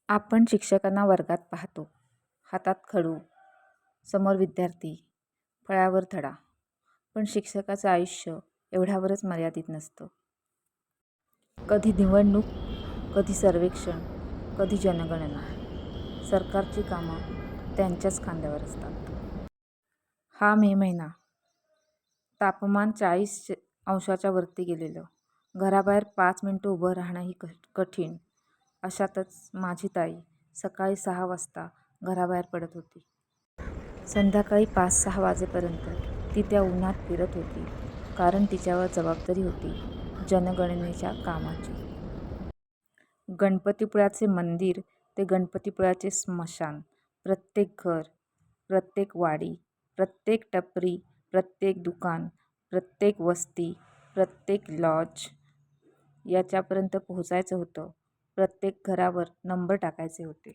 आपण शिक्षकांना वर्गात पाहतो, हातात खडू, समोर विद्यार्थी, फळ्यावर धडा. पण शिक्षकाचं आयुष्य एवढ्यावरच मर्यादित नसतं. कधी निवडणूक, कधी सर्वेक्षण, कधी जनगणना. सरकारची कामं त्यांच्याच खांद्यावर असतात. हा मे महिना. तापमान 40° वरती गेलेलं. घराबाहेर 5 मिनिटं उभं राहणंही कठीण. अशातच माझी ताई सकाळी 6 वाजता घराबाहेर पडत होती. संध्याकाळी 5-6 वाजेपर्यंत ती त्या उन्हात फिरत होती. कारण तिच्यावर जबाबदारी होती जनगणनेच्या कामाची. गणपतीपुळ्याचे मंदिर ते गणपतीपुळ्याचे स्मशान, प्रत्येक घर, प्रत्येक वाडी, प्रत्येक टपरी, प्रत्येक दुकान, प्रत्येक वस्ती, प्रत्येक लॉज याच्यापर्यंत पोहोचायचं होतं. प्रत्येक घरावर नंबर टाकायचे होते.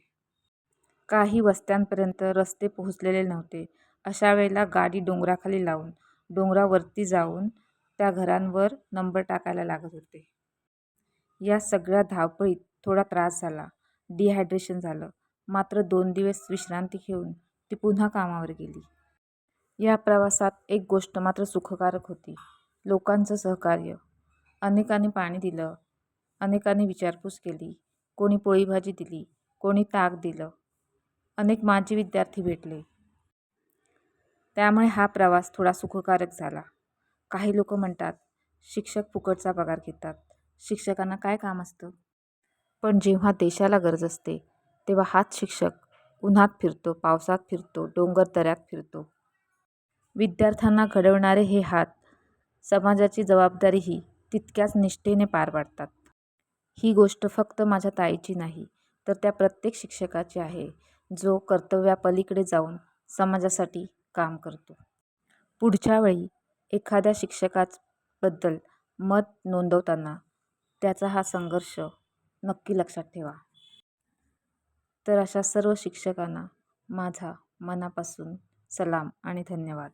काही वस्त्यांपर्यंत रस्ते पोहोचलेले नव्हते. अशा वेळेला गाडी डोंगराखाली लावून डोंगरावरती जाऊन त्या घरांवर नंबर टाकायला लागत होते. या सगळ्या धावपळीत थोडा त्रास झाला, डिहायड्रेशन झालं. मात्र 2 दिवस विश्रांती घेऊन ती पुन्हा कामावर गेली. या प्रवासात एक गोष्ट मात्र सुखकारक होती, लोकांचं सहकार्य. अनेकांनी पाणी दिलं, अनेकांनी विचारपूस केली, कोणी पोळी भाजी दिली, कोणी ताक दिलं. अनेक माजी विद्यार्थी भेटले. त्यामुळे हा प्रवास थोडा सुखकारक झाला. काही लोक म्हणतात, शिक्षक फुकटचा पगार घेतात, शिक्षकांना काय काम असतं? पण जेव्हा देशाला गरज असते तेव्हा हाच शिक्षक उन्हात फिरतो, पावसात फिरतो, डोंगरदऱ्यात फिरतो. विद्यार्थ्यांना घडवणारे हे हात समाजाची जबाबदारीही तितक्याच निष्ठेने पार पाडतात. ही गोष्ट फक्त माझ्या ताईची नाही, तर त्या प्रत्येक शिक्षकाची आहे, जो कर्तव्यापलीकडे जाऊन समाजासाठी काम करतो. पुढच्या वेळी एखाद्या शिक्षकाबद्दल मत नोंदवताना त्याचा हा संघर्ष नक्की लक्षात ठेवा. तर अशा सर्व शिक्षकांना माझा मनापासून सलाम आणि धन्यवाद.